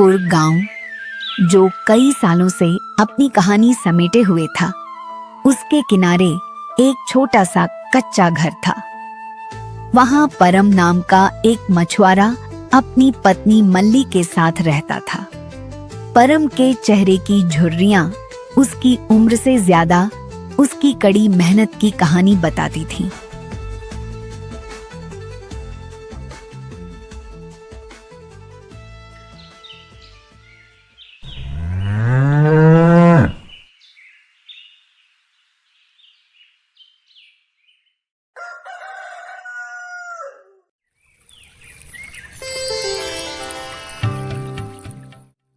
दूरपुर गांव, जो कई सालों से अपनी कहानी समेटे हुए था, उसके किनारे एक छोटा सा कच्चा घर था। वहां परम नाम का एक मछुआरा अपनी पत्नी मल्ली के साथ रहता था। परम के चेहरे की झुर्रियां उसकी उम्र से ज्यादा उसकी कड़ी मेहनत की कहानी बताती थीं।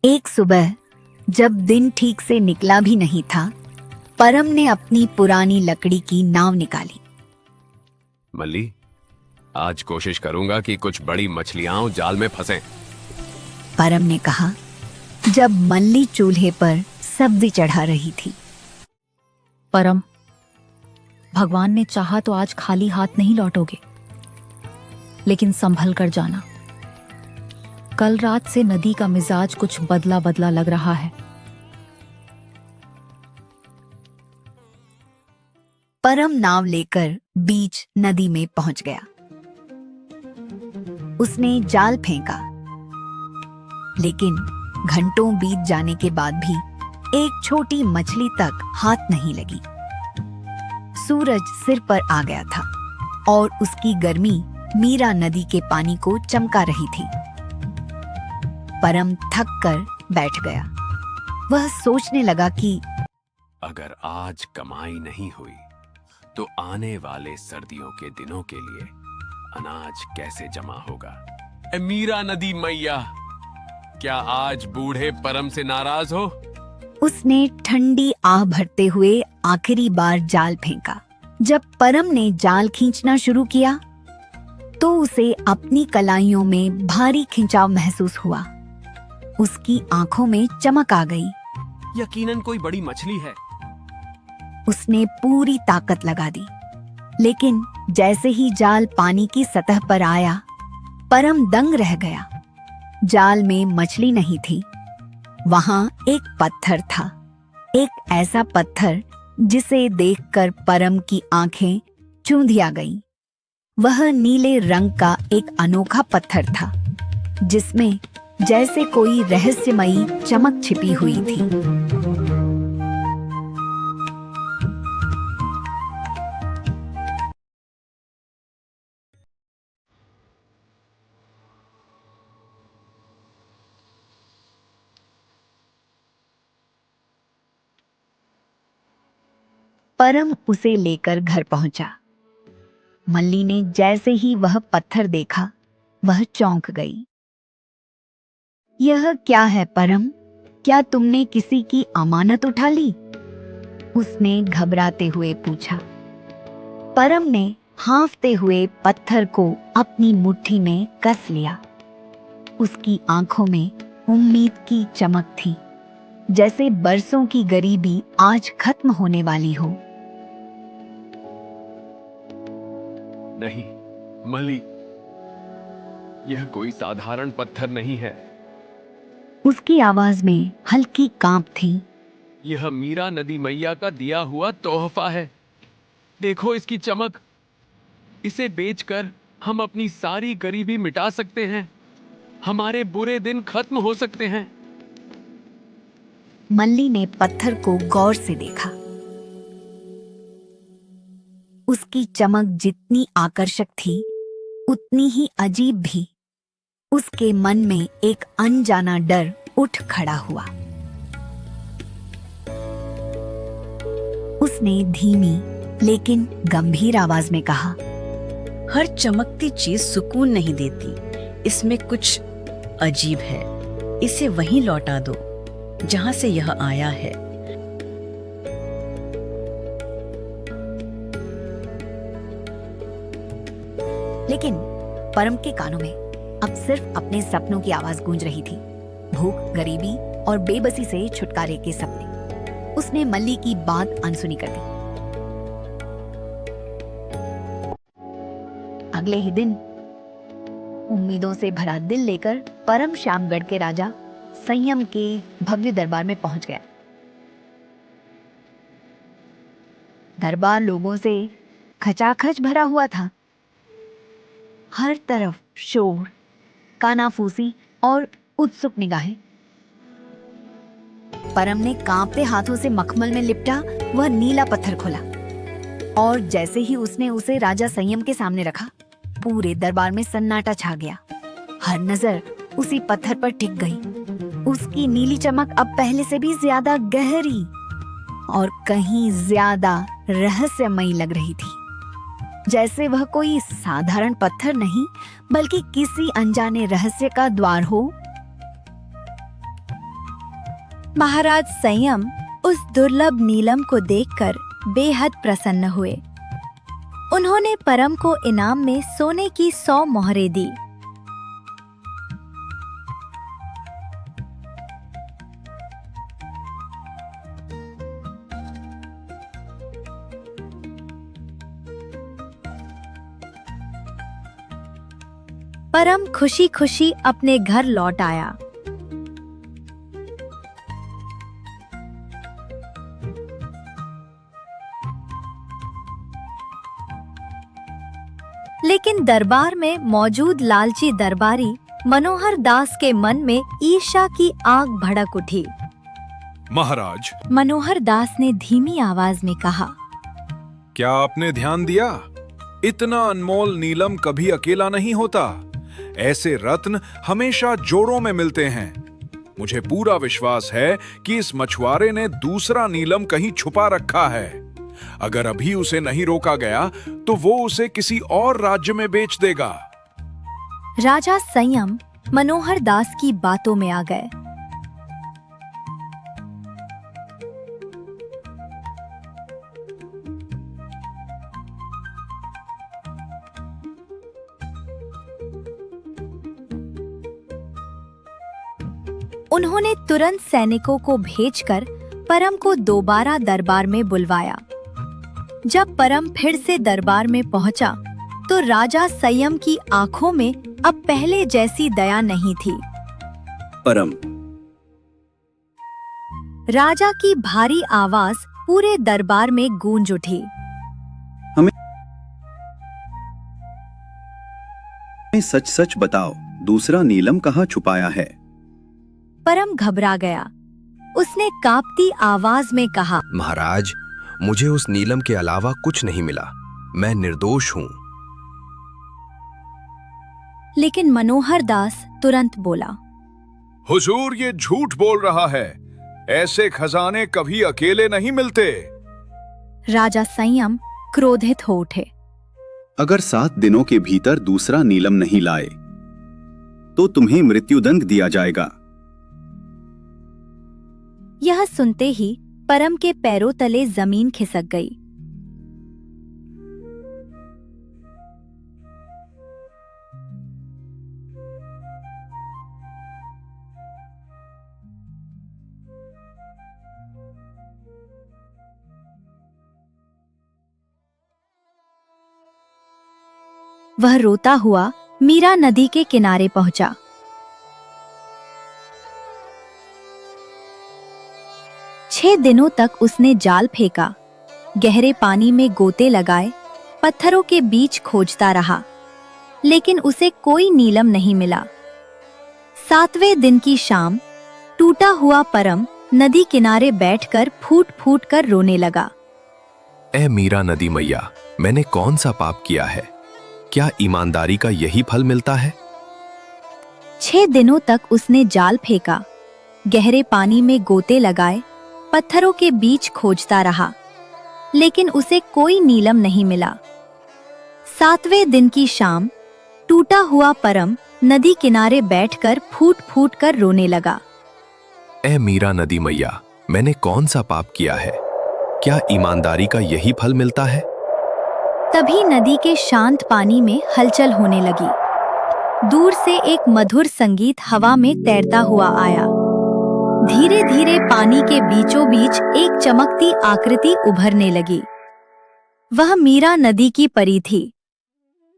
एक सुबह, जब दिन ठीक से निकला भी नहीं था, परम ने अपनी पुरानी लकड़ी की नाव निकाली। मल्ली, आज कोशिश करूंगा कि कुछ बड़ी मछलियां जाल में फंसें। परम ने कहा, जब मल्ली चूल्हे पर सब्जी चढ़ा रही थी। परम, भगवान ने चाहा तो आज खाली हाथ नहीं लौटोगे, लेकिन संभल कर जाना। कल रात से नदी का मिजाज कुछ बदला बदला लग रहा है। परम नाव लेकर बीच नदी में पहुंच गया। उसने जाल फेंका, लेकिन घंटों बीत जाने के बाद भी एक छोटी मछली तक हाथ नहीं लगी। सूरज सिर पर आ गया था और उसकी गर्मी मीरा नदी के पानी को चमका रही थी। परम थक कर बैठ गया। वह सोचने लगा कि अगर आज कमाई नहीं हुई तो आने वाले सर्दियों के दिनों के लिए अनाज कैसे जमा होगा। ए मीरा नदी मैया, क्या आज बूढ़े परम से नाराज हो? उसने ठंडी आह भरते हुए आखिरी बार जाल फेंका। जब परम ने जाल खींचना शुरू किया तो उसे अपनी कलाइयों में भारी खिंचाव महसूस हुआ। उसकी आंखों में चमक आ गई। यकीनन कोई बड़ी मछली है। उसने पूरी ताकत लगा दी, लेकिन जैसे ही जाल पानी की सतह पर आया, परम दंग रह गया। जाल में मछली नहीं थी। वहां एक पत्थर था, एक ऐसा पत्थर जिसे देखकर परम की आंखें चूंधिया गईं। वह नीले रंग का एक अनोखा पत्थर था, जिसमें जैसे कोई रहस्यमयी चमक छिपी हुई थी। परम उसे लेकर घर पहुंचा। मल्ली ने जैसे ही वह पत्थर देखा, वह चौंक गई। यह क्या है परम? क्या तुमने किसी की अमानत उठा ली? उसने घबराते हुए पूछा। परम ने हाँफते हुए पत्थर को अपनी मुट्ठी में कस लिया। उसकी आंखों में उम्मीद की चमक थी, जैसे बरसों की गरीबी आज खत्म होने वाली हो। नहीं मल्ली, यह कोई साधारण पत्थर नहीं है। उसकी आवाज में हल्की कांप थी। यह मीरा नदी मैया का दिया हुआ तोहफा है। देखो इसकी चमक। इसे बेचकर हम अपनी सारी गरीबी मिटा सकते हैं। हमारे बुरे दिन खत्म हो सकते हैं। मल्ली ने पत्थर को गौर से देखा। उसकी चमक जितनी आकर्षक थी, उतनी ही अजीब भी। उसके मन में एक अनजाना डर उठ खड़ा हुआ। उसने धीमी लेकिन गंभीर आवाज में कहा, हर चमकती चीज सुकून नहीं देती। इसमें कुछ अजीब है। इसे वहीं लौटा दो जहां से यह आया है। लेकिन परम के कानों में अब सिर्फ अपने सपनों की आवाज गूंज रही थी। भूख, गरीबी और बेबसी से छुटकारे के सपने। उसने मल्ली की बात अनसुनी कर दी। अगले ही दिन उम्मीदों से भरा दिल लेकर परम श्यामगढ़ के राजा संयम के भव्य दरबार में पहुंच गया। दरबार लोगों से खचाखच भरा हुआ था। हर तरफ शोर, कानाफूसी और उत्सुक निगाहें। परम ने कांपते हाथों से मखमल में लिपटा वह नीला पत्थर खोला और जैसे ही उसने उसे राजा संयम के सामने रखा, पूरे दरबार में सन्नाटा छा गया। हर नजर उसी पत्थर पर टिक गई। उसकी नीली चमक अब पहले से भी ज्यादा गहरी और कहीं ज्यादा रहस्यमयी लग रही थी। जैसे वह कोई साधारण पत्थर नहीं, बल्कि किसी अनजाने रहस्य का द्वार हो। महाराज संयम उस दुर्लभ नीलम को देखकर बेहद प्रसन्न हुए। उन्होंने परम को इनाम में सोने की 100 मोहरें दी। परम खुशी खुशी अपने घर लौट आया। लेकिन दरबार में मौजूद लालची दरबारी मनोहर दास के मन में ईर्ष्या की आग भड़क उठी। महाराज, मनोहर दास ने धीमी आवाज में कहा, क्या आपने ध्यान दिया? इतना अनमोल नीलम कभी अकेला नहीं होता। ऐसे रत्न हमेशा जोड़ों में मिलते हैं। मुझे पूरा विश्वास है कि इस मछुआरे ने दूसरा नीलम कहीं छुपा रखा है। अगर अभी उसे नहीं रोका गया तो वो उसे किसी और राज्य में बेच देगा। राजा संयम मनोहर दास की बातों में आ गए। उन्होंने तुरंत सैनिकों को भेजकर परम को दोबारा दरबार में बुलवाया। जब परम फिर से दरबार में पहुंचा तो राजा संयम की आंखों में अब पहले जैसी दया नहीं थी। परम, राजा की भारी आवाज पूरे दरबार में गूंज उठी। सच सच बताओ, दूसरा नीलम कहाँ छुपाया है? परम घबरा गया। उसने कांपती आवाज में कहा, महाराज, मुझे उस नीलम के अलावा कुछ नहीं मिला। मैं निर्दोष हूँ। लेकिन मनोहर दास तुरंत बोला, हुजूर, ये झूठ बोल रहा है। ऐसे खजाने कभी अकेले नहीं मिलते। राजा संयम क्रोधित हो उठे। अगर 7 दिनों के भीतर दूसरा नीलम नहीं लाए तो तुम्हें मृत्युदंड दिया जाएगा। यह सुनते ही परम के पैरों तले जमीन खिसक गई। वह रोता हुआ मीरा नदी के किनारे पहुंचा। छह दिनों तक उसने जाल फेंका, गहरे पानी में गोते लगाए, पत्थरों के बीच खोजता रहा, लेकिन उसे कोई नीलम नहीं मिला। 7वें दिन की शाम टूटा हुआ परम नदी किनारे बैठकर फूट फूट कर रोने लगा। ए मीरा नदी मैया, मैंने कौन सा पाप किया है? क्या ईमानदारी का यही फल मिलता है? 6 दिनों तक उसने जाल फेंका, गहरे पानी में गोते लगाए, पत्थरों के बीच खोजता रहा, लेकिन उसे कोई नीलम नहीं मिला। 7वें दिन की शाम टूटा हुआ परम नदी किनारे बैठकर फूट फूट कर रोने लगा। ए मीरा नदी मैया, मैंने कौन सा पाप किया है? क्या ईमानदारी का यही फल मिलता है? तभी नदी के शांत पानी में हलचल होने लगी। दूर से एक मधुर संगीत हवा में तैरता हुआ आया। धीरे धीरे पानी के बीचों बीच एक चमकती आकृति उभरने लगी। वह मीरा नदी की परी थी।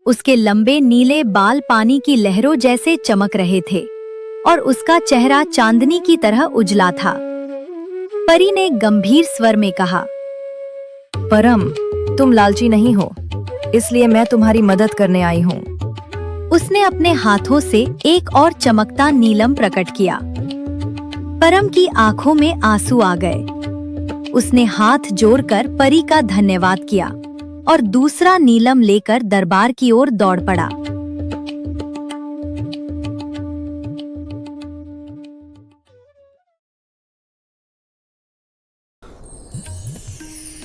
उसके लंबे नीले बाल पानी की लहरों जैसे चमक रहे थे और उसका चेहरा चांदनी की तरह उजला था। परी ने गंभीर स्वर में कहा, परम, तुम लालची नहीं हो, इसलिए मैं तुम्हारी मदद करने आई हूँ। उसने अपने हाथों से एक और चमकता नीलम प्रकट किया। परम की आंखों में आंसू आ गए। उसने हाथ जोड़कर परी का धन्यवाद किया और दूसरा नीलम लेकर दरबार की ओर दौड़ पड़ा।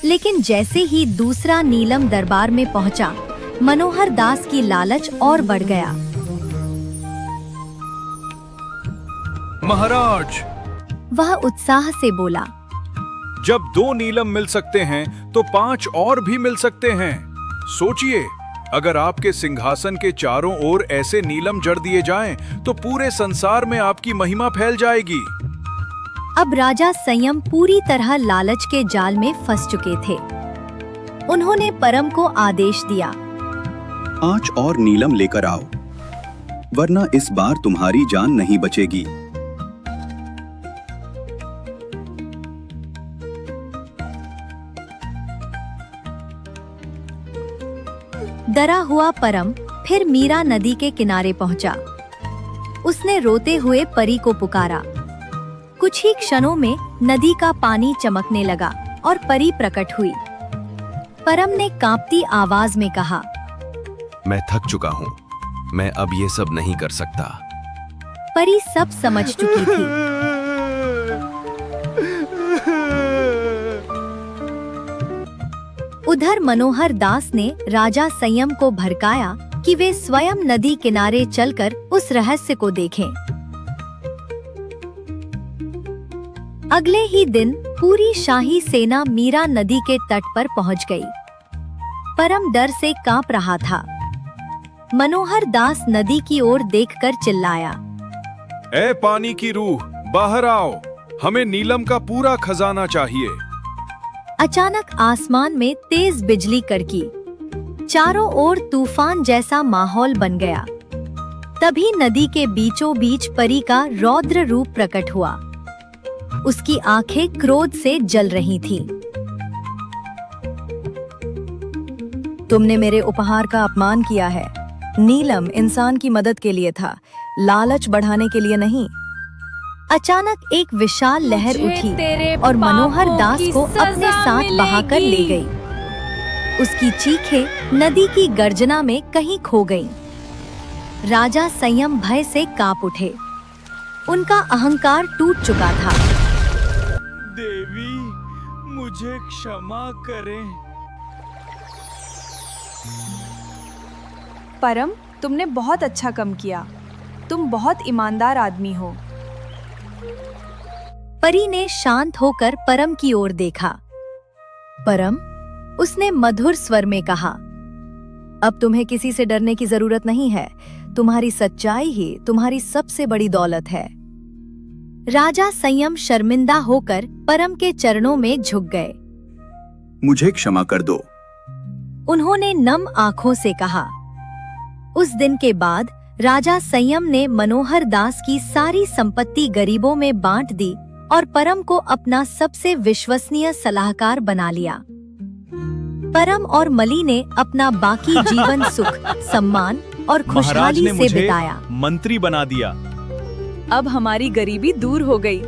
लेकिन जैसे ही दूसरा नीलम दरबार में पहुंचा, मनोहर दास की लालच और बढ़ गया। महाराज, वह उत्साह से बोला, जब 2 नीलम मिल सकते हैं तो 5 और भी मिल सकते हैं। सोचिए, अगर आपके सिंहासन के चारों ओर ऐसे नीलम जड़ दिए जाएं, तो पूरे संसार में आपकी महिमा फैल जाएगी। अब राजा संयम पूरी तरह लालच के जाल में फंस चुके थे। उन्होंने परम को आदेश दिया, 5 और नीलम लेकर आओ, वरना इस बार तुम्हारी जान नहीं बचेगी। डरा हुआ परम फिर मीरा नदी के किनारे पहुंचा। उसने रोते हुए परी को पुकारा। कुछ ही क्षणों में नदी का पानी चमकने लगा और परी प्रकट हुई। परम ने कांपती आवाज में कहा, मैं थक चुका हूँ, मैं अब ये सब नहीं कर सकता। परी सब समझ चुकी थी। उधर मनोहर दास ने राजा संयम को भड़काया कि वे स्वयं नदी किनारे चलकर उस रहस्य को देखें। अगले ही दिन पूरी शाही सेना मीरा नदी के तट पर पहुंच गई। परम डर से कांप रहा था। मनोहर दास नदी की ओर देखकर चिल्लाया, ए पानी की रूह, बाहर आओ, हमें नीलम का पूरा खजाना चाहिए। अचानक आसमान में तेज बिजली कड़की। चारों ओर तूफान जैसा माहौल बन गया। तभी नदी के बीचों बीच परी का रौद्र रूप प्रकट हुआ। उसकी आंखें क्रोध से जल रही थीं। तुमने मेरे उपहार का अपमान किया है। नीलम इंसान की मदद के लिए था, लालच बढ़ाने के लिए नहीं। अचानक एक विशाल लहर उठी और मनोहर दास को अपने साथ बहाकर ले गई। उसकी चीखें नदी की गर्जना में कहीं खो गईं। राजा संयम भय से कांप उठे। उनका अहंकार टूट चुका था। देवी, मुझे क्षमा करें। परम, तुमने बहुत अच्छा काम किया। तुम बहुत ईमानदार आदमी हो। परी ने शांत होकर परम की ओर देखा। परम, उसने मधुर स्वर में कहा, अब तुम्हें किसी से डरने की जरूरत नहीं है। तुम्हारी सच्चाई ही तुम्हारी सबसे बड़ी दौलत है। राजा संयम शर्मिंदा होकर परम के चरणों में झुक गए। मुझे क्षमा कर दो। उन्होंने नम आंखों से कहा। उस दिन के बाद राजा संयम ने मनोहर दास की सारी संपत्ति गरीबों में बांट दी और परम को अपना सबसे विश्वसनीय सलाहकार बना लिया। परम और मली ने अपना बाकी जीवन सुख, सम्मान और खुशहाली से बिताया। मंत्री बना दिया। अब हमारी गरीबी दूर हो गई।